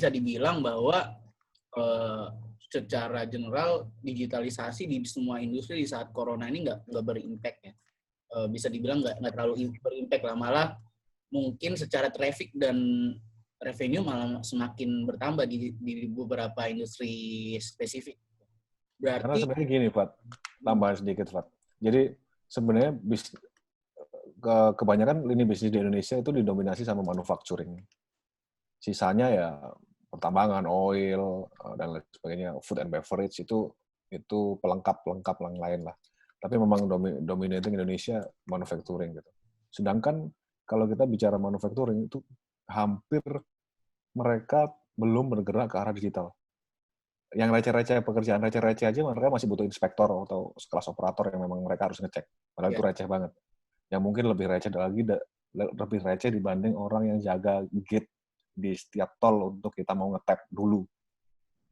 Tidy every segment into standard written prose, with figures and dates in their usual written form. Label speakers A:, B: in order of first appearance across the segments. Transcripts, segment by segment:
A: bisa dibilang bahwa secara general digitalisasi di semua industri di saat corona ini nggak berimpact ya. Bisa dibilang nggak terlalu berimpact lah, malah mungkin secara traffic dan revenue malah semakin bertambah di beberapa industri spesifik.
B: Karena
A: Berarti
B: sebenarnya gini, Fat. Tambahan sedikit, Fat. Jadi sebenarnya kebanyakan lini bisnis di Indonesia itu didominasi sama manufacturing. Sisanya ya pertambangan, oil, dan lain sebagainya, food and beverage itu pelengkap yang lain lah. Tapi memang dominating Indonesia manufacturing gitu. Sedangkan kalau kita bicara manufacturing itu hampir mereka belum bergerak ke arah digital. Yang receh-receh, pekerjaan receh-receh aja mereka masih butuh inspektor atau sekelas operator yang memang mereka harus ngecek. Padahal itu receh banget. Yang mungkin lebih receh dibanding orang yang jaga gate di setiap tol untuk kita mau nge-tap dulu.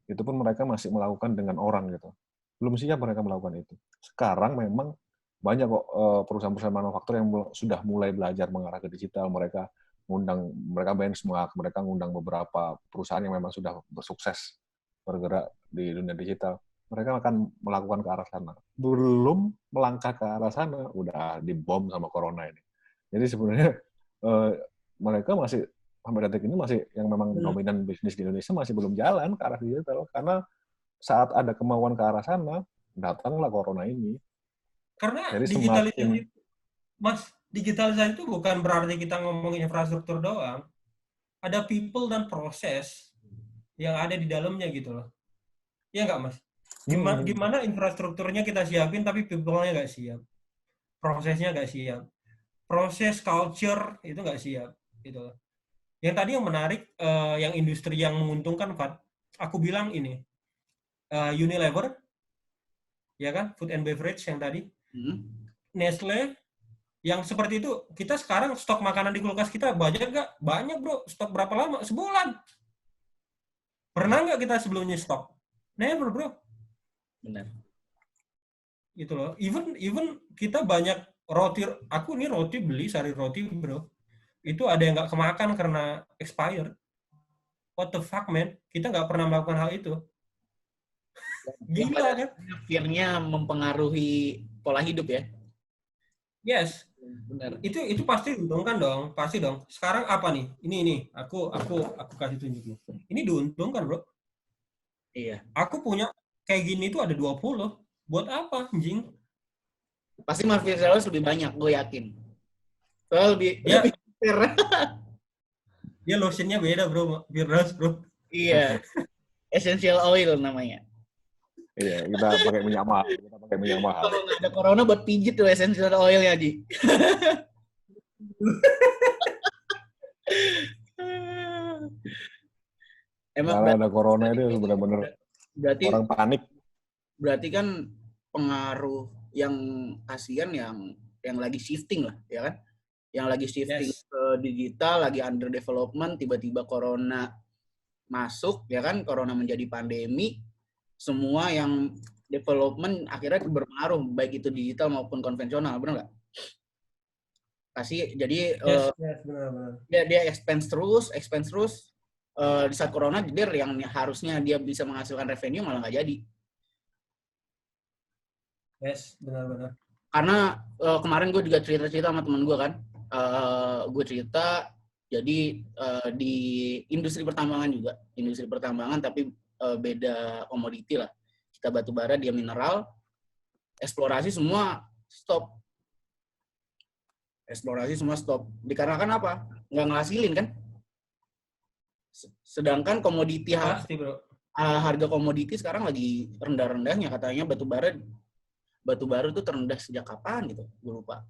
B: Itu pun mereka masih melakukan dengan orang gitu. Belum siap mereka melakukan itu. Sekarang memang banyak kok perusahaan-perusahaan manufaktur yang sudah mulai belajar mengarah ke digital. Mereka benchmark, mereka ngundang beberapa perusahaan yang memang sudah bersukses bergerak di dunia digital. Mereka akan melakukan ke arah sana. Belum melangkah ke arah sana, udah dibom sama corona ini. Jadi sebenarnya mereka masih sampai detik ini masih yang memang dominan bisnis di Indonesia masih belum jalan ke arah digital. Karena saat ada kemauan ke arah sana, datanglah corona ini.
C: Karena
B: jadi
C: digitalisasi, Mas, digitalisasi itu bukan berarti kita ngomongin infrastruktur doang. Ada people dan proses yang ada di dalamnya gitu loh. Iya nggak, Mas? Gimana infrastrukturnya kita siapin tapi people-nya nggak siap. Prosesnya nggak siap. Proses culture itu nggak siap. Gitu loh. Yang tadi yang menarik, yang industri yang menguntungkan, Fat, aku bilang ini, Unilever, ya kan, food and beverage yang tadi, Nestle, yang seperti itu, kita sekarang stok makanan di kulkas kita banyak nggak? Banyak, bro. Stok berapa lama? Sebulan. Pernah nggak kita sebelumnya stok? Never, bro.
A: benar.
C: Gitu loh. Even kita banyak roti, aku nih roti beli sari roti, bro. Itu ada yang nggak kemakan karena expired. What the fuck, man? Kita nggak pernah melakukan hal itu. Gila kan?
A: Fear-nya mempengaruhi pola hidup ya.
C: Yes.
A: Benar.
C: Itu pasti diuntungkan dong, pasti dong. Sekarang apa nih? Ini aku kasih tunjuk nih. Ini diuntungkan, bro.
A: Iya.
C: Aku punya kayak gini tuh ada 20. Buat apa, anjing?
A: Pasti market sales lebih banyak, gue yakin. Soalnya lebih fair.
C: Dia lotionnya beda, bro. Virus, bro.
A: Iya. Essential oil namanya.
B: Iya, kita pakai minyak mahal.
A: Kalau nggak ada corona buat pijit tuh essential oilnya, Ji.
B: Emang ada corona itu benar-benar orang panik.
A: Berarti kan pengaruh yang kasihan yang lagi shifting lah, ya kan? Yang lagi shifting ke digital, lagi under development, tiba-tiba corona masuk, ya kan? Corona menjadi pandemi, semua yang development akhirnya berpengaruh, baik itu digital maupun konvensional, benar nggak? Jadi
C: benar.
A: dia expense terus. Di saat corona, yang harusnya dia bisa menghasilkan revenue malah nggak jadi.
C: Yes, benar.
A: Karena kemarin gue juga cerita sama teman gue kan, gue cerita jadi di industri pertambangan tapi beda komoditi lah. Kita batu bara, dia mineral, eksplorasi semua stop. Dikarenakan apa? Nggak ngasilin kan? Sedangkan komoditi harga komoditi sekarang lagi rendah-rendahnya, katanya batu bara itu terendah sejak kapan gitu, gue lupa.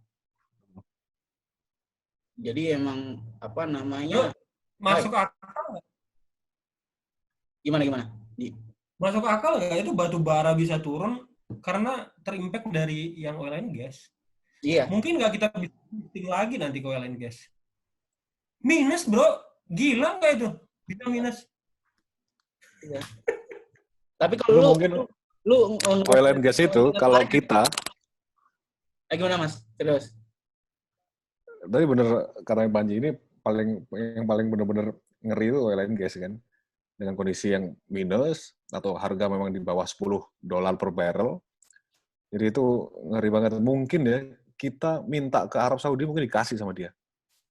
A: Jadi emang apa namanya?
C: Masuk akal nggak?
A: Gimana?
C: Masuk akal nggak itu batu bara bisa turun karena terimpact dari yang oil and gas?
A: Iya.
C: Mungkin nggak kita bisa shifting lagi nanti ke oil and gas. Minus, bro. Gila nggak itu? Bisa minus.
A: Iya. Tapi kalau lu
B: oil and gas itu kalau kita
A: gimana, Mas? Terus.
B: Tadi bener karena Panji ini yang paling benar-benar ngeri itu oil and gas kan. dengan kondisi yang minus atau harga memang di bawah $10 per barrel. Jadi itu ngeri banget. Mungkin ya kita minta ke Arab Saudi mungkin dikasih sama dia.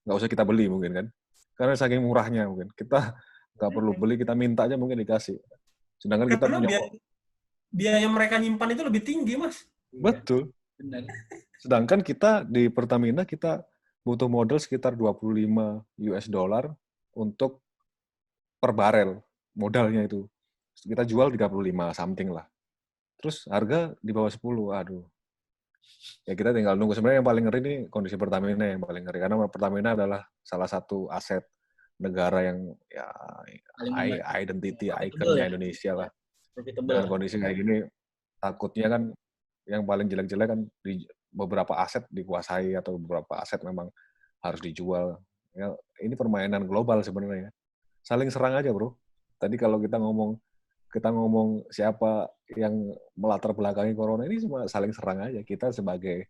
B: Nggak usah kita beli mungkin kan. Karena saking murahnya mungkin. Kita nggak perlu beli, kita minta aja mungkin dikasih. Sedangkan kita
C: Karena
B: punya...
C: biaya mereka nyimpan itu lebih tinggi, Mas.
B: Betul.
A: Benar.
B: Sedangkan kita di Pertamina kita butuh modal sekitar $25 untuk per barel. Modalnya itu. Kita jual 35 something lah. Terus harga di bawah 10. Aduh. Ya kita tinggal nunggu. Sebenarnya yang paling ngeri ini kondisi Pertamina yang paling ngeri. Karena Pertamina adalah salah satu aset negara yang ya identity ikonnya Indonesia lah. Dengan kondisi kayak gini, takutnya kan yang paling jelek-jelek kan di beberapa aset dikuasai atau beberapa aset memang harus dijual. Ya, ini permainan global sebenarnya. Saling serang aja, bro. Tadi kalau kita ngomong siapa yang melatar belakangi corona ini cuma saling serang aja. Kita sebagai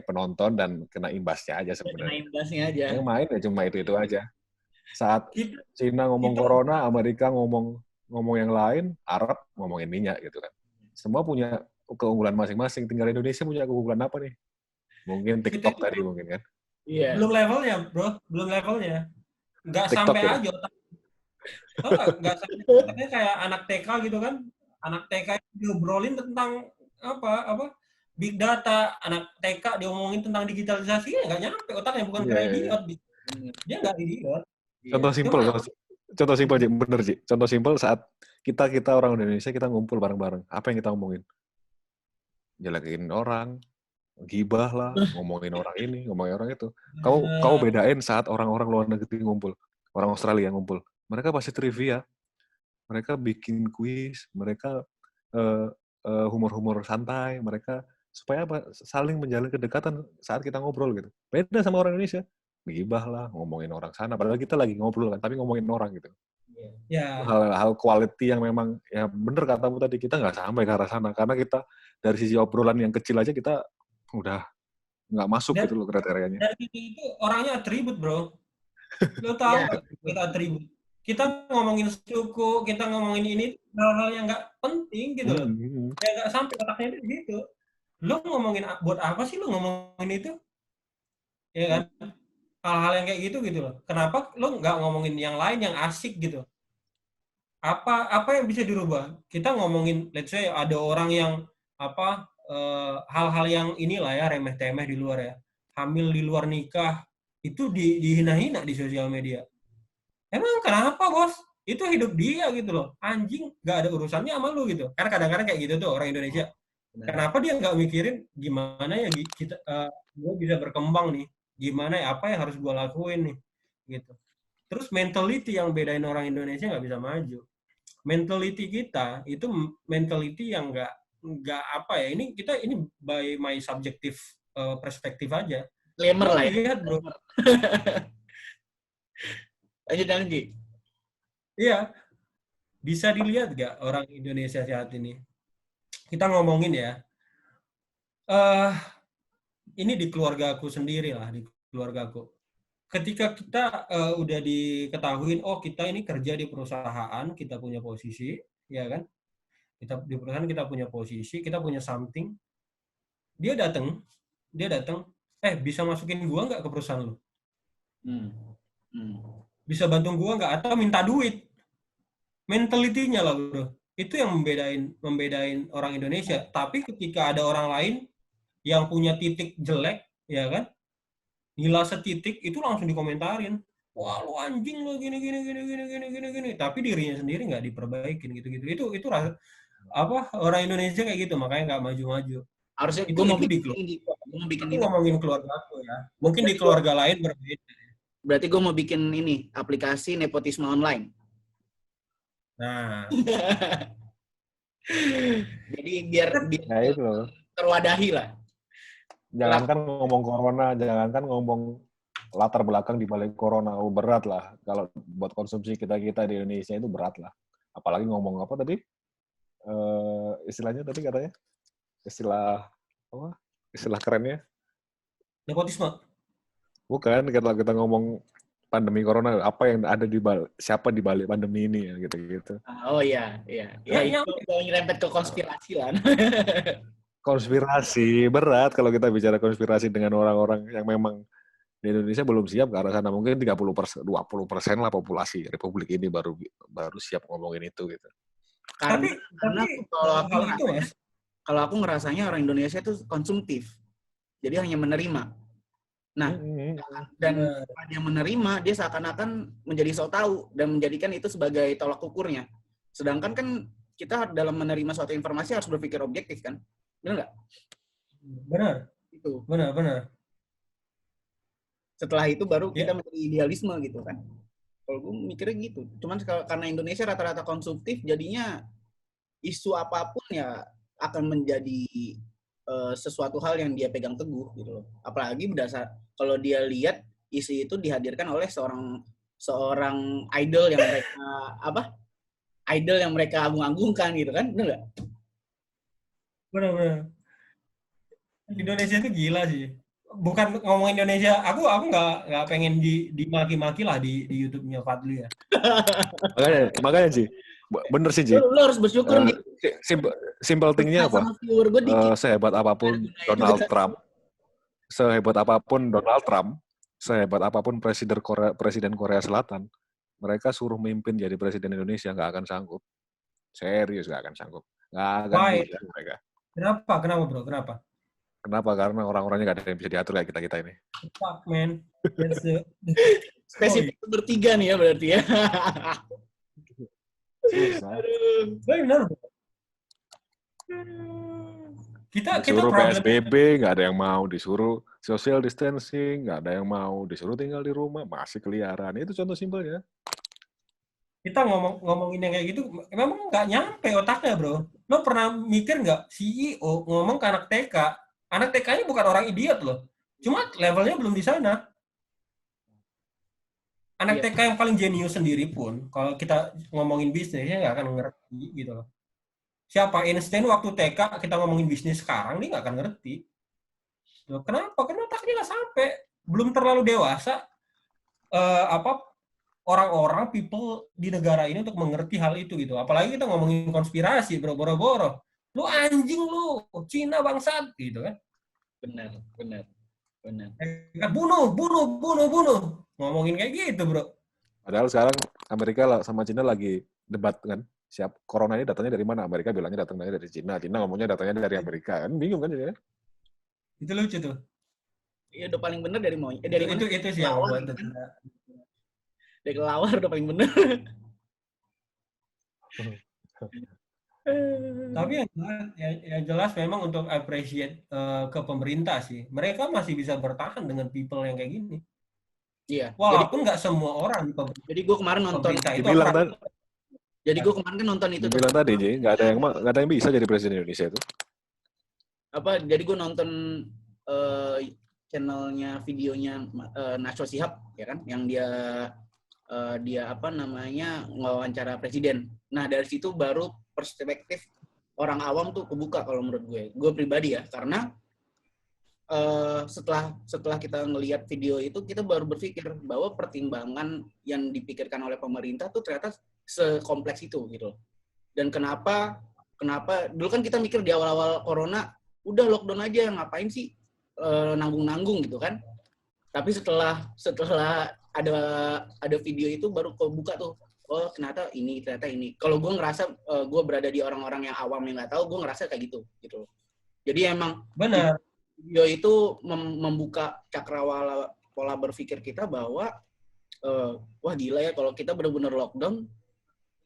B: penonton dan kena imbasnya aja sebenarnya.
A: Kena imbasnya aja.
B: Yang main ya cuma itu aja. Saat Cina ngomong corona, Amerika ngomong yang lain, Arab ngomongin minyak gitu kan. Semua punya keunggulan masing-masing. Tinggal Indonesia punya keunggulan apa nih? Mungkin TikTok tadi mungkin kan.
C: Iya. Belum levelnya, bro. Belum levelnya. Nggak
B: TikTok
C: sampai
B: ya?
C: aja. Tahu nggak sampai kayak anak TK gitu kan. Anak TK itu diobrolin tentang apa big data. Anak TK diomongin tentang digitalisasi, ya nggak nyampe otaknya. Bukan kira idiot. Dia nggak idiot.
B: Contoh simpel, Ji. Bener, Ji. Contoh simpel saat kita orang Indonesia, kita ngumpul bareng-bareng. Apa yang kita ngomongin? Jelekin orang, gibah lah, ngomongin orang ini, ngomongin orang itu. Kau bedain saat orang-orang luar negeri ngumpul, orang Australia ngumpul. Mereka pasti trivia, mereka bikin kuis, mereka humor-humor santai, mereka supaya apa? Saling menjalin kedekatan saat kita ngobrol gitu. Beda sama orang Indonesia, gibah lah, ngomongin orang sana. Padahal kita lagi ngobrol kan, tapi ngomongin orang gitu.
C: Ya.
B: Hal quality yang memang ya bener katamu tadi, kita nggak sampai ke arah sana karena kita dari sisi obrolan yang kecil aja kita udah nggak masuk gitu loh kriterianya.
C: Dan itu orangnya atribut, bro. Lo tahu kita atribut. Kita ngomongin suku, kita ngomongin ini hal-hal yang nggak penting gitu loh. Ya nggak sampai otaknya itu gitu. Lo ngomongin buat apa sih lo ngomongin itu? Ya kan? Hal-hal yang kayak gitu loh. Kenapa lo nggak ngomongin yang lain yang asik gitu? Apa yang bisa dirubah? Kita ngomongin, let's say ada orang yang hal-hal yang inilah ya remeh-temeh di luar ya, hamil di luar nikah itu dihina-hina di sosial media. Emang kenapa, bos? Itu hidup dia gitu loh. Anjing, nggak ada urusannya sama lu gitu. Karena kadang-kadang kayak gitu tuh orang Indonesia. Kenapa dia nggak mikirin gimana ya kita gue bisa berkembang nih? Gimana ya, apa yang harus gue lakuin nih? Gitu. Terus mentality yang bedain orang Indonesia nggak bisa maju. Mentality kita itu mentality yang nggak apa ya, ini by my subjective perspektif aja.
A: Glamour lah ya.
C: Lihat, bro.
A: Lanjut.
C: Iya, bisa dilihat nggak orang Indonesia saat ini? Kita ngomongin ya, ini di keluarga aku sendiri lah, di keluarga aku. Ketika kita udah diketahuin, oh kita ini kerja di perusahaan, kita punya posisi, ya kan? Kita di perusahaan kita punya posisi, kita punya something. Dia datang, bisa masukin gua nggak ke perusahaan lu? Bisa bantu gua nggak? Atau minta duit? Mentality-nya lah, bro. Itu yang membedain orang Indonesia. Tapi ketika ada orang lain yang punya titik jelek, ya kan? Nilai setitik itu langsung dikomentarin. Wah, lu anjing lu gini. Tapi dirinya sendiri nggak diperbaikin gitu. Itu orang Indonesia kayak gitu, makanya nggak maju-maju.
A: Harusnya
C: gue mau bikin ini. Ngomongin keluarga aku ya. Mungkin berarti di keluarga lain berbeda.
A: Berarti gue mau bikin ini aplikasi nepotisme online.
C: Nah.
A: Jadi biar
B: itu loh.
A: Terwadahi lah.
B: Jangankan ngomong corona, jangankan ngomong latar belakang di balik corona, berat lah. Kalau buat konsumsi kita di Indonesia itu berat lah. Apalagi ngomong apa tadi? Istilahnya tadi katanya? Istilah kerennya?
C: Nepotisme.
B: Bukan, kita ngomong pandemi corona, apa yang ada siapa di balik pandemi ini ya gitu-gitu.
A: Oh iya. Ya itu kalau nyerempet ke konspirasi lah.
B: Konspirasi berat kalau kita bicara konspirasi dengan orang-orang yang memang di Indonesia belum siap ke arah sana. Mungkin 20%, 20% lah populasi Republik ini baru siap ngomongin itu gitu.
C: Tapi
A: kalau aku ngerasanya orang Indonesia itu konsumtif. Jadi hanya menerima. Nah, dan dia menerima, dia seakan-akan menjadi so tahu dan menjadikan itu sebagai tolak ukurnya. Sedangkan kan kita dalam menerima suatu informasi harus berpikir objektif kan? Benar nggak?
C: Benar.
A: Itu.
C: Benar.
A: Setelah itu baru kita menjadi idealisme gitu kan. Kalau gue mikirnya gitu. Cuman karena Indonesia rata-rata konsumtif, jadinya isu apapun ya akan menjadi sesuatu hal yang dia pegang teguh gitu loh. Apalagi berdasar kalau dia lihat isu itu dihadirkan oleh seorang idol yang mereka idol yang mereka agung-agungkan gitu kan, benar nggak?
C: Benar. Indonesia itu gila sih. Bukan ngomong Indonesia, aku nggak pengen dimaki-maki lah di YouTube-nya Fadli ya.
B: makanya sih, bener sih Ji.
A: Lo harus bersyukur gitu.
B: Simple thing-nya apa? Sehebat apapun Donald Trump, sehebat apapun Presiden Korea Selatan, mereka suruh mimpin jadi Presiden Indonesia nggak akan sanggup. Serius nggak akan sanggup. Nggak akan bisa mereka.
C: Kenapa bro?
B: Kenapa? Karena orang-orangnya nggak ada yang bisa diatur kayak kita ini.
C: Fuck man.
A: Spesifik bertiga nih ya berarti ya.
C: Benar. Kita
B: disuruh PSBB nggak ada yang mau, disuruh social distancing nggak ada yang mau, disuruh tinggal di rumah masih keliaran. Itu contoh simpelnya.
C: Kita ngomongin yang kayak gitu memang nggak nyampe otaknya bro. Lo pernah mikir nggak CEO ngomong ke anak TK? Anak TK-nya bukan orang idiot loh. Cuma levelnya belum di sana. Anak TK yang paling jenius sendiri pun, kalau kita ngomongin bisnisnya nggak akan ngerti gitu loh. Siapa Einstein waktu TK kita ngomongin bisnis sekarang, dia nggak akan ngerti. Loh, kenapa? Karena otaknya nggak sampai. Belum terlalu dewasa orang-orang, people di negara ini untuk mengerti hal itu gitu. Apalagi kita ngomongin konspirasi, boro-boro. Lu anjing lu, Cina bangsat gitu kan.
A: Benar.
C: Bunuh. Ngomongin kayak gitu, bro.
B: Padahal sekarang Amerika sama Cina lagi debat kan. Siap, corona ini datanya dari mana? Amerika bilangnya datangnya dari Cina. Cina ngomongnya datanya dari Amerika. Kan bingung kan jadi ya?
C: Itu lucu tuh.
A: Iya, udah paling benar dari monyet.
C: Itu sih yang buat
A: dari kelawar udah paling benar.
C: Tapi yang jelas memang untuk appreciate ke pemerintah sih. Mereka masih bisa bertahan dengan people yang kayak gini.
A: Iya.
C: Walaupun nggak semua orang.
A: Jadi gue kemarin nonton. Jadi gue kemarin kan nonton itu.
B: Dibilang tadi, Ji, nggak ada yang bisa jadi presiden Indonesia itu.
A: Jadi gue nonton channelnya, videonya Najwa Shihab, ya kan, yang dia wawancara presiden. Nah dari situ baru perspektif orang awam tuh kebuka kalau menurut gue pribadi ya, karena setelah kita ngelihat video itu kita baru berpikir bahwa pertimbangan yang dipikirkan oleh pemerintah tuh ternyata sekompleks itu gitu. Dan kenapa dulu kan kita mikir di awal-awal corona udah lockdown aja, ngapain sih nanggung-nanggung gitu kan. Tapi setelah ada video itu baru kebuka tuh, oh ternyata ini. Kalau gue ngerasa gue berada di orang-orang yang awam yang nggak tahu, gue ngerasa kayak gitu. Jadi emang
C: benar.
A: Video itu membuka cakrawala pola berpikir kita bahwa wah gila ya kalau kita benar-benar lockdown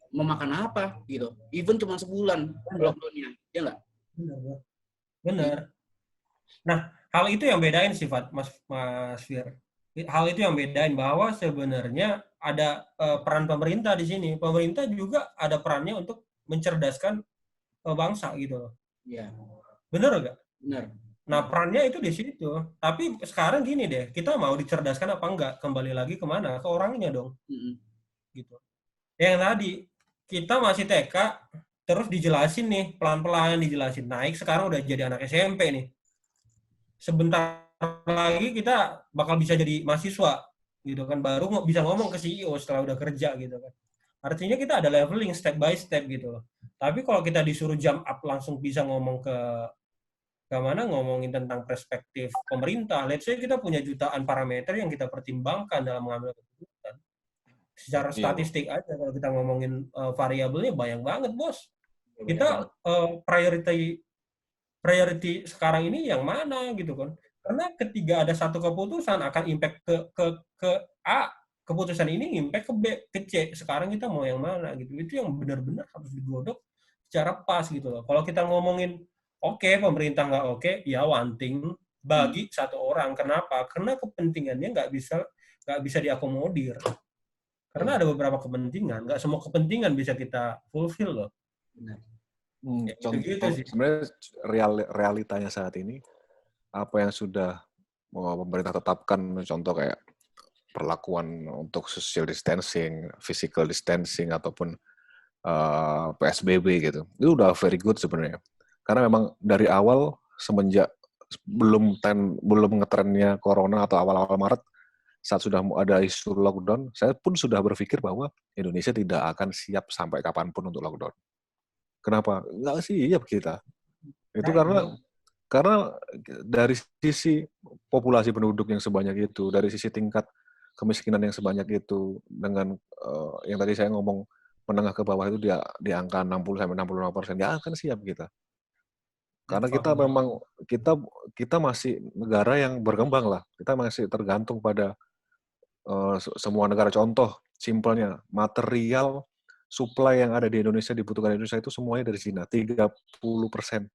A: mau makan apa gitu. Even cuma sebulan lockdownnya, ya nggak?
C: Benar. Nah, hal itu yang bedain sifat Mas Fir. Hal itu yang bedain bahwa sebenarnya ada peran pemerintah di sini. Pemerintah juga ada perannya untuk mencerdaskan bangsa gitu loh.
A: Iya.
C: Benar nggak?
A: Benar.
C: Nah, perannya itu di situ. Tapi sekarang gini deh, kita mau dicerdaskan apa enggak? Kembali lagi kemana? Ke orangnya dong. Gitu. Yang tadi, kita masih TK, terus dijelasin nih, pelan-pelan dijelasin. Naik, sekarang udah jadi anak SMP nih. Sebentar lagi kita bakal bisa jadi mahasiswa. gitu kan, baru bisa ngomong ke CEO setelah udah kerja gitu kan. Artinya kita ada leveling step by step gitu loh. Tapi kalau kita disuruh jump up langsung bisa ngomong ke mana, ngomongin tentang perspektif pemerintah, let's say kita punya jutaan parameter yang kita pertimbangkan dalam mengambil keputusan. Secara
B: Iya, bro.
C: statistik aja kalau kita ngomongin variabelnya banyak banget, Bos.
A: Banyak
C: Kita
A: banget.
C: priority sekarang ini yang mana gitu kan. Karena ketika ada satu keputusan akan impact ke A, keputusan ini impact ke B, ke C. Sekarang kita mau yang mana gitu. Itu yang benar-benar harus digodok secara pas gitu loh. Kalau kita ngomongin oke, pemerintah nggak oke, ya one thing bagi satu orang. Kenapa? Karena kepentingannya nggak bisa diakomodir. Karena ada beberapa kepentingan, nggak semua kepentingan bisa kita fulfill loh.
A: Benar.
C: Ya, gitu sih.
B: Sebenarnya realitanya saat ini apa yang sudah pemerintah tetapkan, contoh kayak perlakuan untuk social distancing, physical distancing ataupun PSBB gitu, itu udah very good sebenarnya. Karena memang dari awal semenjak belum ngetrennya corona atau awal-awal Maret, saat sudah ada isu lockdown, saya pun sudah berpikir bahwa Indonesia tidak akan siap sampai kapanpun untuk lockdown. Kenapa? Nggak siap kita. Itu karena dari sisi populasi penduduk yang sebanyak itu, dari sisi tingkat kemiskinan yang sebanyak itu, dengan yang tadi saya ngomong menengah ke bawah itu di angka 60-65%, nggak akan siap kita. Karena kita memang kita masih negara yang berkembang lah. Kita masih tergantung pada semua negara. Contoh simpelnya, material supply yang ada di Indonesia, dibutuhkan di Indonesia itu semuanya dari Cina, 30%.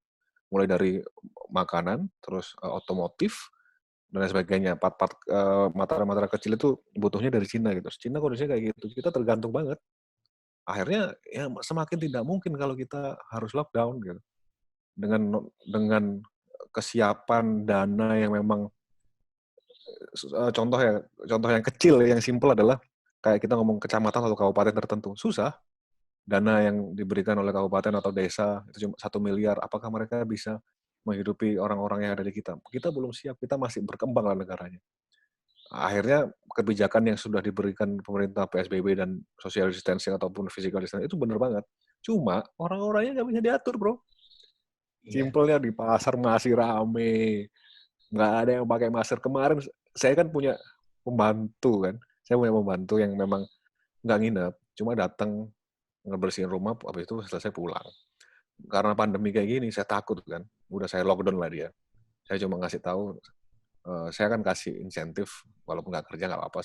B: Mulai dari makanan, terus otomotif, dan lain sebagainya. Material kecil itu butuhnya dari Cina gitu. Cina kondisinya kayak gitu. Kita tergantung banget. Akhirnya ya semakin tidak mungkin kalau kita harus lockdown gitu. Dengan kesiapan dana yang memang contoh yang kecil, yang simpel adalah kayak kita ngomong kecamatan atau kabupaten tertentu. Susah. Dana yang diberikan oleh kabupaten atau desa itu cuma 1 miliar. Apakah mereka bisa menghidupi orang-orang yang ada di kita? Kita belum siap. Kita masih berkembang lah negaranya. Akhirnya kebijakan yang sudah diberikan pemerintah PSBB dan social distancing ataupun physical distancing itu benar banget. Cuma orang-orangnya nggak bisa diatur, bro. Simpelnya di pasar masih rame. Nggak ada yang pakai masker. Kemarin saya kan punya pembantu kan. Saya punya pembantu yang memang nggak nginep. Cuma datang ngebersihin rumah, habis itu selesai pulang. Karena pandemi kayak gini, saya takut kan. Udah saya lockdown lah dia. Saya cuma ngasih tahu, saya kan kasih insentif, walaupun nggak kerja nggak apa-apa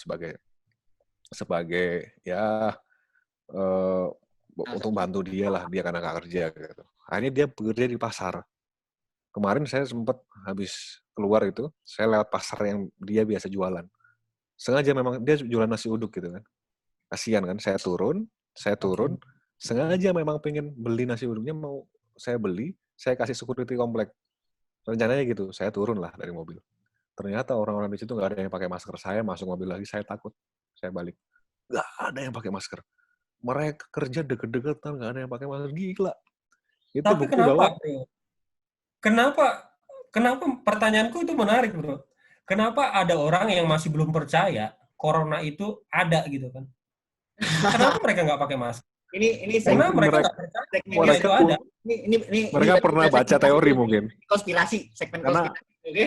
B: sebagai ya untuk bantu dia lah, dia karena nggak kerja gitu. Akhirnya dia bekerja di pasar. Kemarin saya sempat habis keluar itu, saya lewat pasar yang dia biasa jualan. Sengaja memang dia jualan nasi uduk gitu kan. Kasihan kan, saya turun, sengaja memang pengen beli nasi uduknya, mau saya beli, saya kasih security komplek. Rencananya gitu, saya turun lah dari mobil. Ternyata orang-orang di situ nggak ada yang pakai masker. Saya masuk mobil lagi, saya takut. Saya balik. Nggak ada yang pakai masker. Mereka kerja deket-deketan, nggak ada yang pakai masker. Gila. Itu
C: Tapi
B: bukti
C: kenapa,
B: bahwa
C: bro? Kenapa pertanyaanku itu menarik, bro? Kenapa ada orang yang masih belum percaya corona itu ada gitu kan? Kenapa mereka nggak pakai masker?
A: Ini
C: Karena mereka
B: mereka
C: nggak percaya
A: segmennya
C: itu ada.
B: mereka pernah baca teori mungkin.
A: Segmen
B: Karena
A: konspirasi. Oke.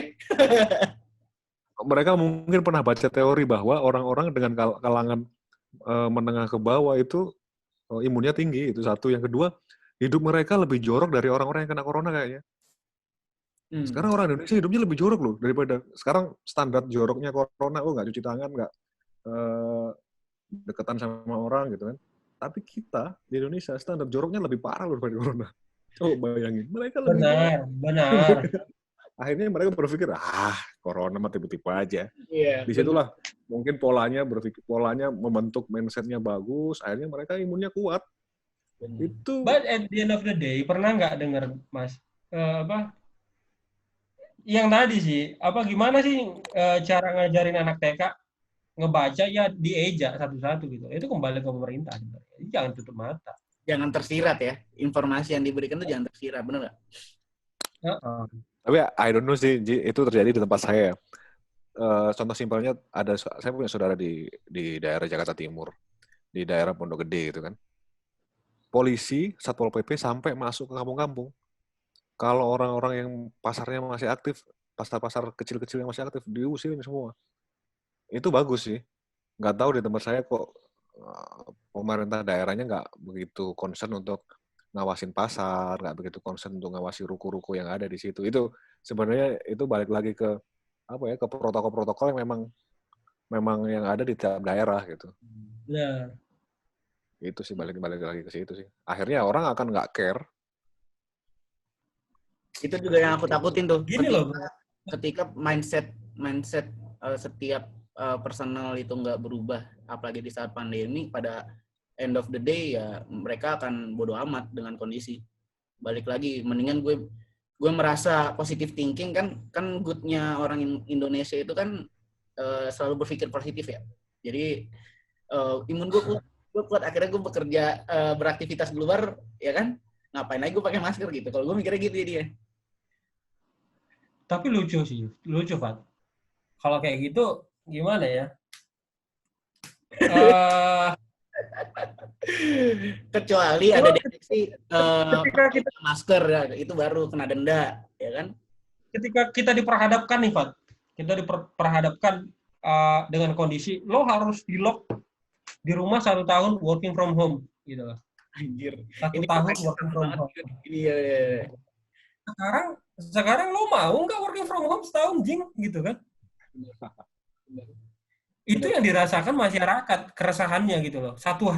B: mereka mungkin pernah baca teori bahwa orang-orang dengan kalangan menengah ke bawah itu imunnya tinggi, itu satu. Yang kedua, hidup mereka lebih jorok dari orang-orang yang kena corona kayaknya. Sekarang orang Indonesia hidupnya lebih jorok loh daripada sekarang standar joroknya corona. Nggak cuci tangan, nggak deketan sama orang gitu kan. Tapi kita di Indonesia standar joroknya lebih parah loh daripada corona. Coba bayangin, mereka lebih jorok.
C: Benar.
B: Akhirnya mereka berpikir, corona mah tipe-tipe aja.
A: Iya.
B: Disitulah mungkin polanya membentuk mindset-nya bagus, akhirnya mereka imunnya kuat. Itu.
C: But at the end of the day, pernah nggak dengar, Mas, yang tadi sih, gimana sih cara ngajarin anak TK ngebaca ya dieja satu-satu gitu. Itu kembali ke pemerintah. Jadi jangan tutup mata.
A: Jangan tersirat ya. Informasi yang diberikan itu jangan tersirat, benar nggak?
B: Tapi I don't know sih, itu terjadi di tempat saya. contoh simpelnya saya punya saudara di daerah Jakarta Timur, di daerah Pondok Gede gitu kan. Polisi, Satpol PP sampai masuk ke kampung-kampung. Kalau orang-orang yang pasarnya masih aktif, pasar-pasar kecil-kecil yang masih aktif, diusirin semua. Itu bagus sih. Nggak tahu di tempat saya kok pemerintah daerahnya nggak begitu concern untuk ngawasin pasar, nggak begitu concern untuk ngawasi ruko-ruko yang ada di situ. Itu sebenarnya itu balik lagi ke ke protokol-protokol yang memang yang ada di tiap daerah gitu.
C: Benar.
B: Itu sih balik lagi ke situ sih. Akhirnya orang akan nggak care.
A: Itu juga yang aku takutin tuh.
C: Gini loh,
A: ketika mindset setiap personal itu nggak berubah, apalagi di saat pandemi, pada end of the day ya mereka akan bodo amat dengan kondisi. Balik lagi, mendingan gue merasa positive thinking kan goodnya orang Indonesia itu kan selalu berpikir positif ya. Jadi imun gue kuat, akhirnya gue bekerja beraktivitas di luar ya kan, ngapain lagi gue pakai masker gitu. Kalau gue mikirnya gitu ya dia.
C: Tapi lucu Fat. Kalau kayak gitu gimana ya?
A: Kecuali ada deteksi pakai masker ya, itu baru kena denda, ya kan?
C: Ketika kita diperhadapkan nih, Fat, kita diperhadapkan dengan kondisi lo harus di-lock di rumah 1 tahun working from home, gitu loh.
A: Anjir.
C: 1 tahun working from home.
A: Iya.
C: Sekarang lo mau nggak working from home setahun, Jing, gitu kan? Itu yang dirasakan masyarakat, keresahannya gitu loh.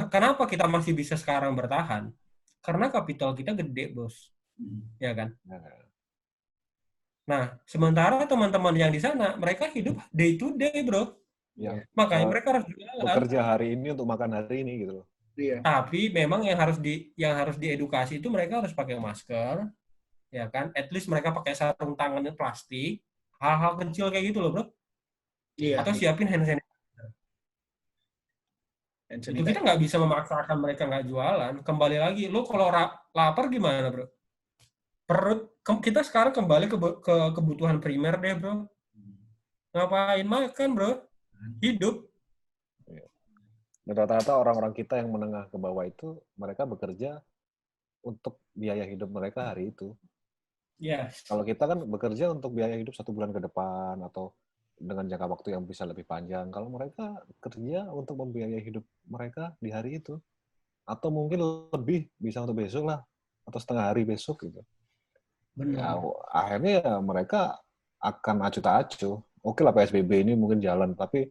C: Kenapa kita masih bisa sekarang bertahan? Karena kapital kita gede, bos. Ya kan? Nah, sementara teman-teman yang di sana, mereka hidup day to day, bro. Makanya mereka harus jualan.
B: Bekerja hari ini untuk makan hari ini gitu loh.
C: Iya. Tapi memang yang harus diedukasi itu mereka harus pakai masker, ya kan? At least mereka pakai sarung tangannya plastik, hal-hal kecil kayak gitu loh, bro.
A: Iya.
C: Atau siapin hand sanitizer. Itu kita nggak bisa memaksakan mereka nggak jualan. Kembali lagi, lo kalau lapar gimana, bro? Perut kita sekarang kembali ke kebutuhan primer deh, bro. Ngapain makan, bro? Hidup.
B: Dan rata-rata orang-orang kita yang menengah ke bawah itu, mereka bekerja untuk biaya hidup mereka hari itu.
C: Yes.
B: Kalau kita kan bekerja untuk biaya hidup 1 bulan ke depan atau dengan jangka waktu yang bisa lebih panjang. Kalau mereka kerja untuk membiayai hidup mereka di hari itu, atau mungkin lebih, bisa untuk besok lah, atau setengah hari besok gitu.
C: Benar.
B: Ya, akhirnya ya mereka akan acuh tak acuh. Oke lah PSBB ini mungkin jalan, tapi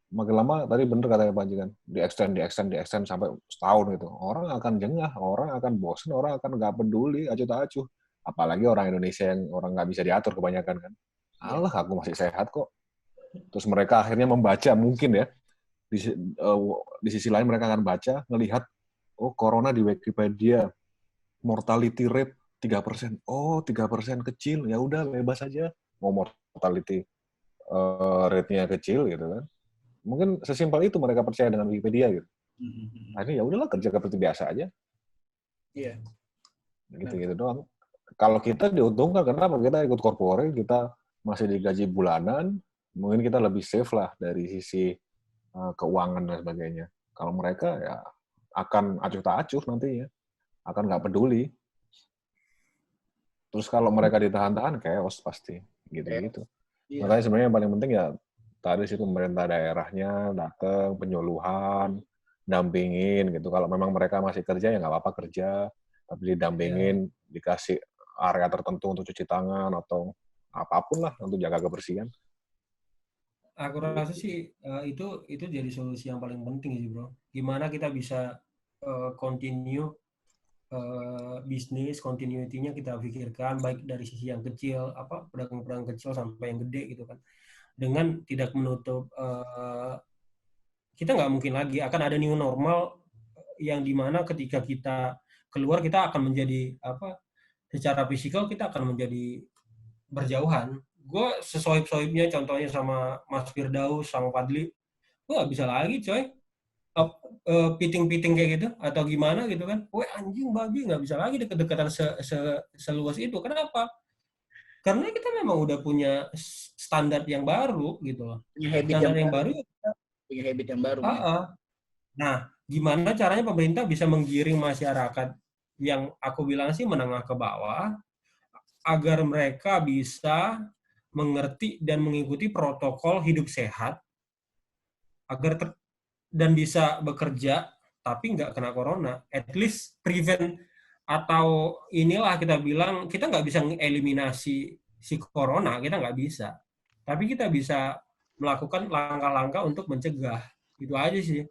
B: makin lama tadi bener katanya Pak Jikan, di extend sampai setahun gitu. Orang akan jengah, orang akan bosen, orang akan nggak peduli, acuh tak acuh. Apalagi orang Indonesia yang orang nggak bisa diatur kebanyakan kan. Alah, aku masih sehat kok. Terus mereka akhirnya membaca mungkin ya. Di sisi lain mereka akan baca, ngelihat, oh corona di Wikipedia, mortality rate 3%. Oh, 3% kecil, ya udah bebas aja. Mau mortality rate-nya kecil gitu kan. Mungkin sesimpel itu mereka percaya dengan Wikipedia gitu. Akhirnya ya udahlah kerja seperti biasa aja.
A: Iya.
B: Gitu doang. Kalau kita diuntungkan kenapa? Kita ikut corporate, kita masih digaji bulanan, mungkin kita lebih safe lah dari sisi keuangan dan sebagainya. Kalau mereka ya akan acuh tak acuh nantinya, akan nggak peduli. Terus kalau mereka ditahan-tahan, chaos pasti gitu-gitu. Iya. Makanya sebenarnya yang paling penting ya tadi sih pemerintah daerahnya datang, penyuluhan, dampingin gitu. Kalau memang mereka masih kerja ya nggak apa-apa kerja, tapi didampingin, dikasih area tertentu untuk cuci tangan atau apapun lah untuk jaga kebersihan.
C: Aku rasa sih itu jadi solusi yang paling penting sih, bro. Gimana kita bisa continue bisnis, continuity-nya kita pikirkan baik dari sisi yang kecil, pedagang-pedagang kecil sampai yang gede gitu kan. Dengan tidak menutup kita nggak mungkin lagi akan ada new normal yang dimana ketika kita keluar kita akan menjadi secara fisikal kita akan menjadi berjauhan. Gue sesoib-soibnya contohnya sama Mas Firdaus sama Fadli, gue nggak bisa lagi coy piting-piting kayak gitu atau gimana gitu kan. Anjing babi nggak bisa lagi deket-deketan seluas itu. Kenapa? Karena kita memang udah punya standar yang baru gitu loh.
A: Punya habit
C: Standar
A: yang
C: yang baru.
A: punya habit yang baru. Ya.
C: Nah, gimana caranya pemerintah bisa menggiring masyarakat yang aku bilang sih menengah ke bawah agar mereka bisa mengerti dan mengikuti protokol hidup sehat dan bisa bekerja tapi nggak kena corona. At least prevent atau inilah kita bilang kita nggak bisa eliminasi si corona, kita nggak bisa. Tapi kita bisa melakukan langkah-langkah untuk mencegah. Itu aja sih.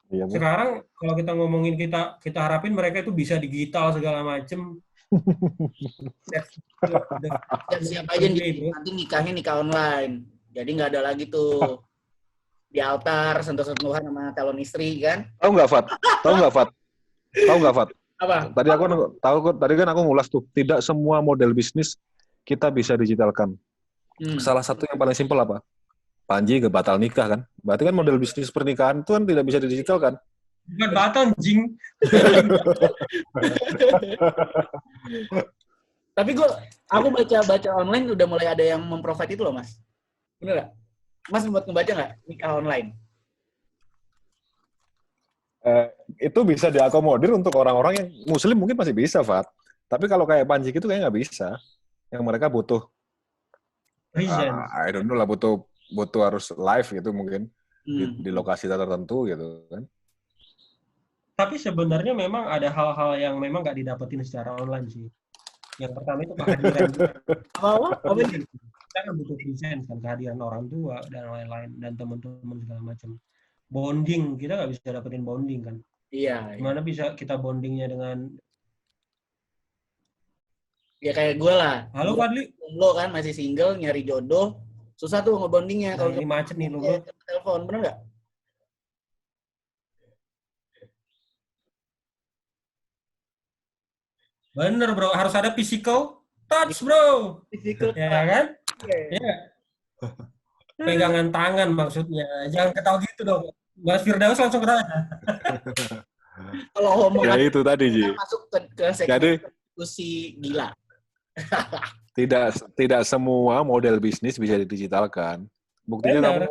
B: Iya, Bu.
C: Sekarang kalau kita ngomongin kita harapin mereka itu bisa digital segala macem.
A: Siap aja nanti nikahnya nikah online. Jadi nggak ada lagi tuh di altar sentuh-sentuhan sama calon istri kan?
B: Tahu nggak, Fat?
A: Apa?
B: Tadi kan aku ngulas tuh, tidak semua model bisnis kita bisa digitalkan. Salah satu yang paling simpel apa? Panji batal nikah kan? Berarti kan model bisnis pernikahan itu kan tidak bisa didigitalkan.
C: Bukan batal, anjing.
A: Tapi aku baca online udah mulai ada yang memprovide itu loh, Mas. Bener nggak? Mas sempat ngebaca nggak nikah online?
B: Itu bisa diakomodir untuk orang-orang yang muslim mungkin masih bisa, Fat. Tapi kalau kayak Panji itu kayak nggak bisa. Yang mereka butuh, I don't know lah, butuh harus live gitu mungkin di lokasi tertentu gitu kan.
C: Tapi sebenarnya memang ada hal-hal yang memang nggak didapetin secara online sih. Yang pertama itu kehadiran.
A: Apa sih?
C: Kita kan butuh presence kan, kehadiran orang tua dan lain-lain dan teman-teman segala macam. Bonding, kita nggak bisa dapetin bonding kan.
A: Iya.
C: Gimana bisa kita bondingnya dengan
A: ya kayak gue lah.
C: Halo Fadli.
A: Lo kan masih single, nyari jodoh, susah tuh ngebondingnya.
C: Nah, kalau ini macet nih lo.
A: Telepon, bener nggak?
C: Bener bro, harus ada physical touch bro.
A: Physical
C: ya kan?
A: Iya.
C: Ya. Pegangan tangan maksudnya. Jangan ketawa gitu dong. Mas Firdaus langsung ketawa.
A: Kalau ngomong
B: ya itu tadi, Ji.
A: Masuk ke segmen diskusi gila.
B: Tidak semua model bisnis bisa didigitalkan. Buktinya kamu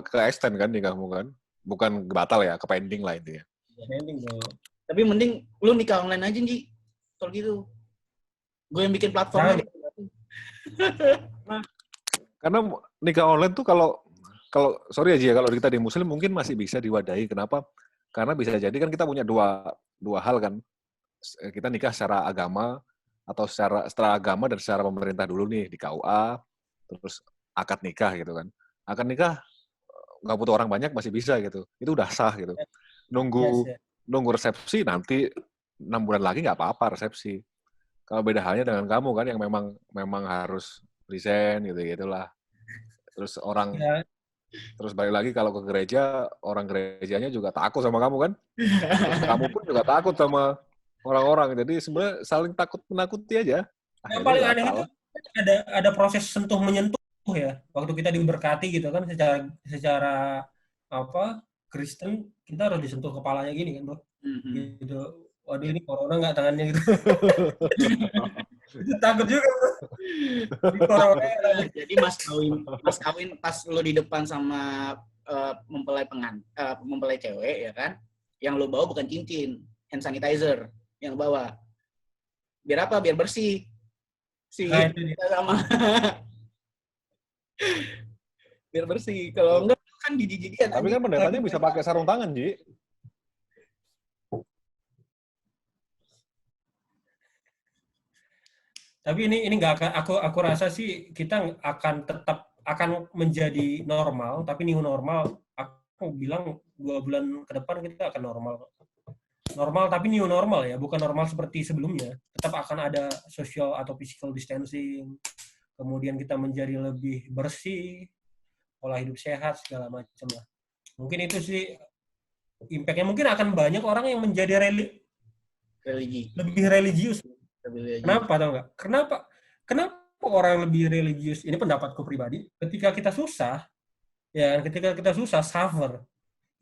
B: ke extend kan di kamu kan. Bukan batal ya, ke pending lah intinya.
C: Pending bro.
A: Tapi mending lu nikah online aja, Ji. Kalau gitu. Gue yang bikin platformnya.
B: Karena nikah online tuh kalau sorry aja ya, kalau kita di muslim mungkin masih bisa diwadahi. Kenapa? Karena bisa jadi kan kita punya dua hal kan. Kita nikah secara agama atau secara agama dan secara pemerintah dulu nih di KUA, terus akad nikah gitu kan. Akad nikah nggak butuh orang banyak masih bisa gitu. Itu udah sah gitu. Nunggu resepsi nanti 6 bulan lagi nggak apa-apa resepsi. Kalau beda halnya dengan kamu kan yang memang harus resign gitu-gitulah. Terus terus balik lagi kalau ke gereja, orang gerejanya juga takut sama kamu kan. Terus kamu pun juga takut sama orang-orang. Jadi sebenarnya saling takut-menakuti aja.
C: Yang paling aneh itu ada proses sentuh menyentuh ya. Waktu kita diberkati gitu kan secara apa Kristen, kita harus disentuh kepalanya gini kan, Bro. Gitu. Waduh ini corona nggak tangannya gitu. Takut juga, Bro.
A: Jadi mas kawin pas lo di depan sama mempelai cewek ya kan, yang lo bawa bukan cincin, hand sanitizer yang lo bawa. Biar apa? Biar bersih. Sama. Biar bersih. Kalau enggak kan gigi-gigian.
B: Tapi kan pendetanya bisa pakai sarung tangan, Ji.
C: Tapi ini nggak akan aku rasa sih kita akan menjadi normal, tapi new normal aku bilang 2 bulan ke depan kita akan normal tapi new normal ya, bukan normal seperti sebelumnya. Tetap akan ada social atau physical distancing, kemudian kita menjadi lebih bersih, pola hidup sehat segala macam lah. Mungkin itu sih impact-nya. Mungkin akan banyak orang yang menjadi lebih religius. Kenapa tau nggak? Kenapa orang lebih religius? Ini pendapatku pribadi. Ketika kita susah, suffer,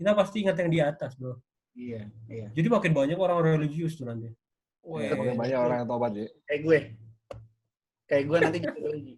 C: kita pasti ingat yang di atas, bro.
A: Iya.
C: Jadi makin banyak orang religius tuh nanti.
B: Makin banyak orang yang tobat, Ji.
A: Kayak gue. Kayak gue nanti jadi lagi.